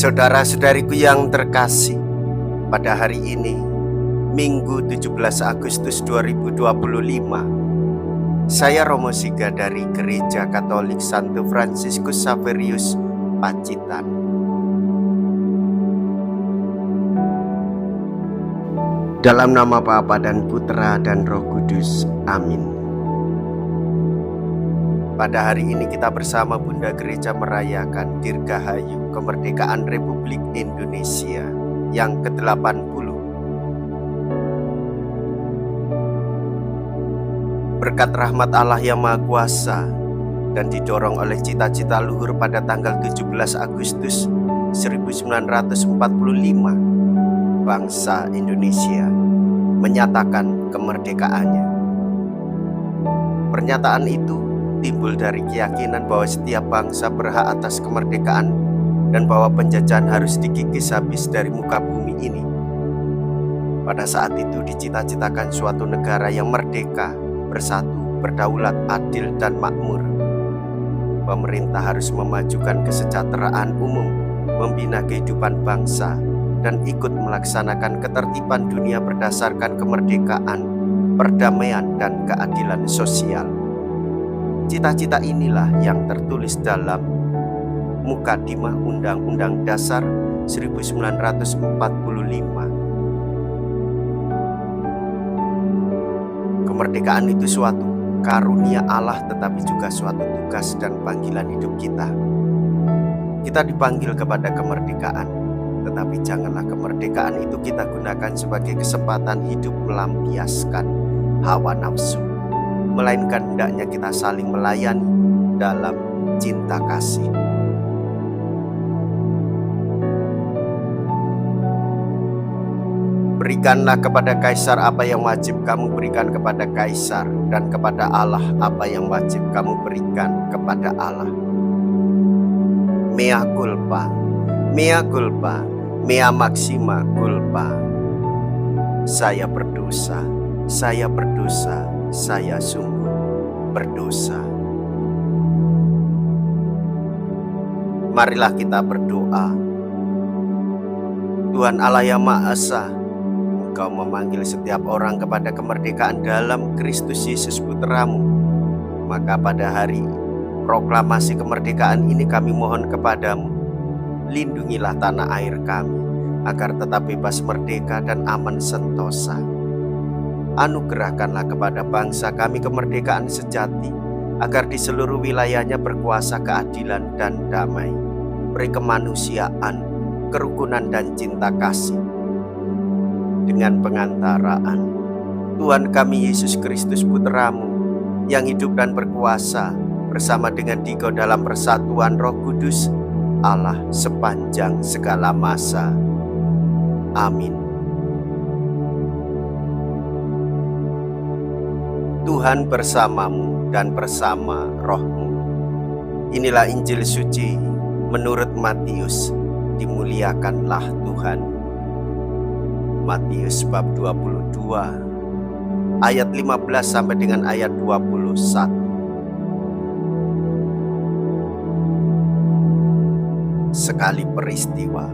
Saudara-saudariku yang terkasih, pada hari ini, Minggu 17 Agustus 2025, saya Romo Siga dari Gereja Katolik Santo Fransiskus Xaverius, Pacitan. Dalam nama Bapa dan Putra dan Roh Kudus, amin. Pada hari ini kita bersama Bunda Gereja merayakan Dirgahayu Kemerdekaan Republik Indonesia yang ke-80. Berkat rahmat Allah yang Maha Kuasa dan didorong oleh cita-cita luhur pada tanggal 17 Agustus 1945, bangsa Indonesia menyatakan kemerdekaannya. Pernyataan itu timbul dari keyakinan bahwa setiap bangsa berhak atas kemerdekaan dan bahwa penjajahan harus dikikis habis dari muka bumi ini. Pada saat itu dicita-citakan suatu negara yang merdeka, bersatu, berdaulat, adil, dan makmur. Pemerintah harus memajukan kesejahteraan umum, membina kehidupan bangsa, dan ikut melaksanakan ketertiban dunia berdasarkan kemerdekaan, perdamaian, dan keadilan sosial. Cita-cita inilah yang tertulis dalam Mukadimah Undang-Undang Dasar 1945. Kemerdekaan itu suatu karunia Allah, tetapi juga suatu tugas dan panggilan hidup kita. Kita dipanggil kepada kemerdekaan, tetapi janganlah kemerdekaan itu kita gunakan sebagai kesempatan hidup melampiaskan hawa nafsu, melainkan hendaknya kita saling melayani dalam cinta kasih. Berikanlah kepada Kaisar apa yang wajib kamu berikan kepada Kaisar, dan kepada Allah apa yang wajib kamu berikan kepada Allah. Mea culpa, mea culpa, mea maxima culpa. Saya berdosa, saya berdosa, saya sungguh berdosa. Marilah kita berdoa. Tuhan Allah yang Maha Esa, Engkau memanggil setiap orang kepada kemerdekaan dalam Kristus Yesus Putra-Mu. Maka pada hari proklamasi kemerdekaan ini kami mohon kepadamu, lindungilah tanah air kami, agar tetap bebas, merdeka, dan aman sentosa. Anugerahkanlah kepada bangsa kami kemerdekaan sejati, agar di seluruh wilayahnya berkuasa keadilan dan damai, beri kemanusiaan, kerukunan, dan cinta kasih. Dengan pengantaraan Tuhan kami Yesus Kristus Putra-Mu, yang hidup dan berkuasa bersama dengan Dikau dalam persatuan Roh Kudus, Allah sepanjang segala masa. Amin. Tuhan bersamamu dan bersama rohmu. Inilah Injil suci menurut Matius. Dimuliakanlah Tuhan. Matius bab 22 ayat 15 sampai dengan ayat 21. Sekali peristiwa,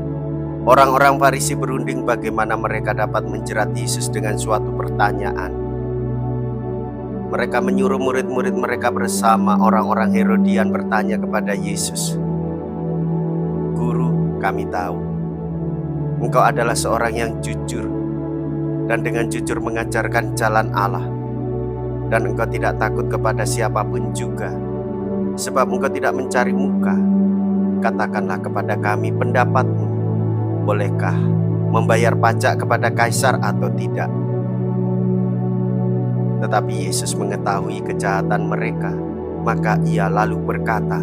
orang-orang Farisi berunding bagaimana mereka dapat menjerat Yesus dengan suatu pertanyaan. Mereka menyuruh murid-murid mereka bersama orang-orang Herodian bertanya kepada Yesus, "Guru, kami tahu Engkau adalah seorang yang jujur dan dengan jujur mengajarkan jalan Allah, dan Engkau tidak takut kepada siapapun juga, sebab Engkau tidak mencari muka. Katakanlah kepada kami pendapatmu, bolehkah membayar pajak kepada Kaisar atau tidak?" Tetapi Yesus mengetahui kejahatan mereka, maka Ia lalu berkata,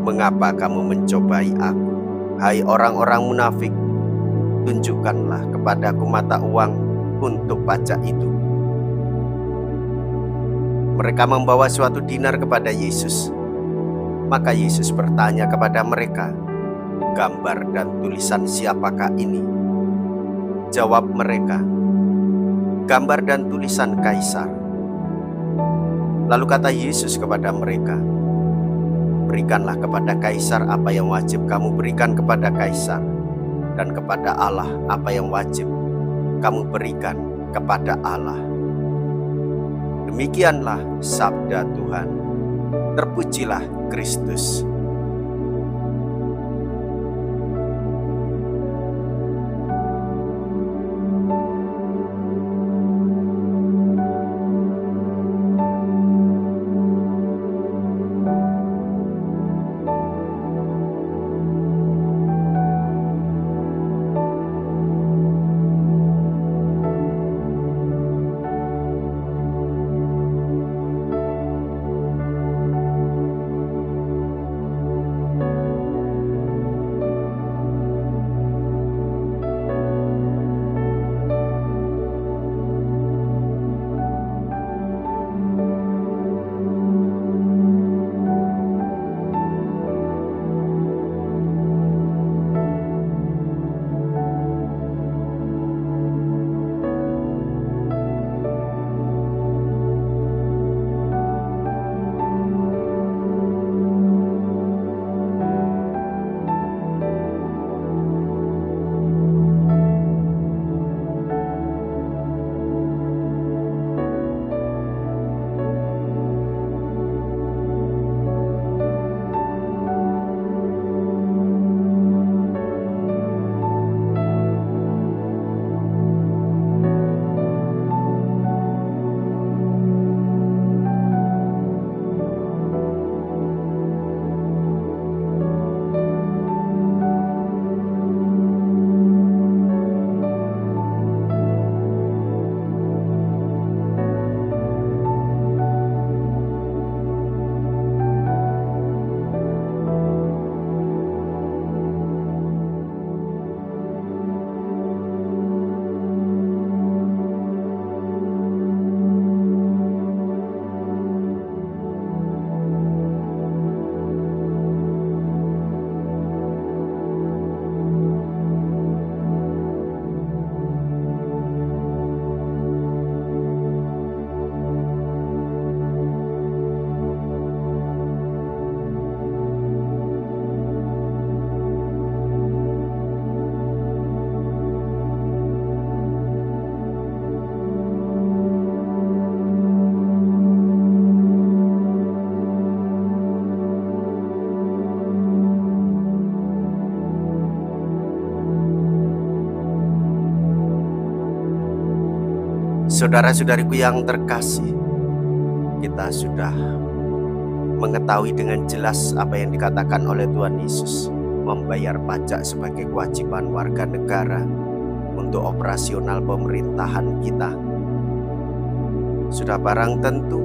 "Mengapa kamu mencobai Aku, hai orang-orang munafik? Tunjukkanlah kepadaku mata uang untuk pajak itu." Mereka membawa suatu dinar kepada Yesus. Maka Yesus bertanya kepada mereka, "Gambar dan tulisan siapakah ini?" Jawab mereka, "Gambar dan tulisan Kaisar." Lalu kata Yesus kepada mereka, Berikanlah kepada kaisar apa yang wajib kamu berikan kepada kaisar, dan kepada Allah apa yang wajib kamu berikan kepada Allah. Demikianlah sabda Tuhan. Terpujilah Kristus. Saudara-saudariku yang terkasih, kita sudah mengetahui dengan jelas apa yang dikatakan oleh Tuhan Yesus, membayar pajak sebagai kewajiban warga negara untuk operasional pemerintahan kita. Sudah barang tentu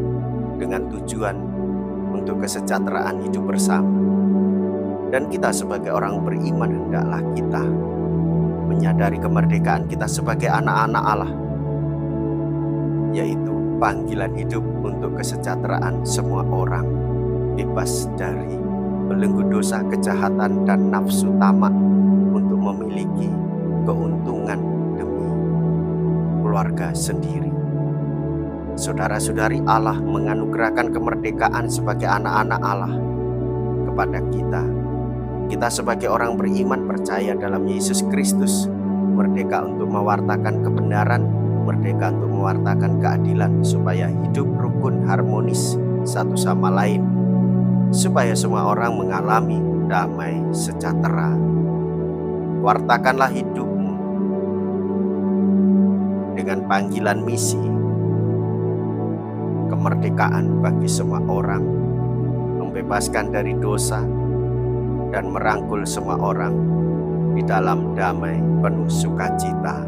dengan tujuan untuk kesejahteraan hidup bersama. Dan kita sebagai orang beriman hendaklah kita menyadari kemerdekaan kita sebagai anak-anak Allah, yaitu panggilan hidup untuk kesejahteraan semua orang, bebas dari belenggu dosa, kejahatan, dan nafsu tamak untuk memiliki keuntungan demi keluarga sendiri. Saudara-saudari, Allah menganugerahkan kemerdekaan sebagai anak-anak Allah kepada kita. Kita sebagai orang beriman percaya dalam Yesus Kristus, merdeka untuk mewartakan kebenaran, merdeka untuk mewartakan keadilan, supaya hidup rukun harmonis satu sama lain, supaya semua orang mengalami damai sejahtera. Wartakanlah hidupmu dengan panggilan misi kemerdekaan bagi semua orang, membebaskan dari dosa dan merangkul semua orang di dalam damai penuh sukacita.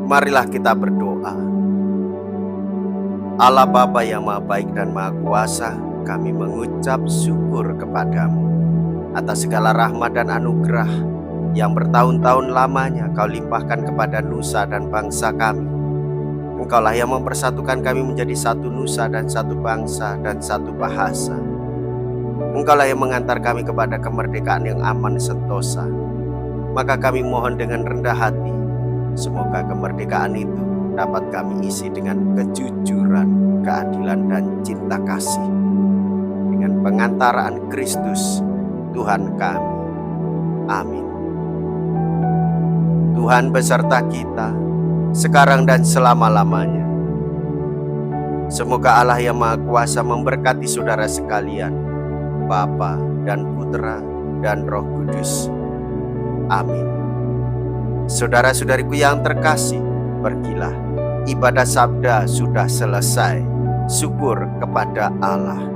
Marilah kita berdoa. Allah Bapa yang Maha Baik dan Maha Kuasa, kami mengucap syukur kepadamu atas segala rahmat dan anugerah yang bertahun-tahun lamanya Kau limpahkan kepada nusa dan bangsa kami. Engkaulah yang mempersatukan kami menjadi satu nusa dan satu bangsa dan satu bahasa. Engkaulah yang mengantar kami kepada kemerdekaan yang aman sentosa. Maka kami mohon dengan rendah hati, semoga kemerdekaan itu dapat kami isi dengan kejujuran, keadilan, dan cinta kasih. Dengan pengantaraan Kristus, Tuhan kami. Amin. Tuhan beserta kita, sekarang dan selama-lamanya. Semoga Allah yang Maha Kuasa memberkati saudara sekalian, Bapa dan Putra dan Roh Kudus. Amin. Saudara-saudariku yang terkasih, pergilah. Ibadah sabda sudah selesai. Syukur kepada Allah.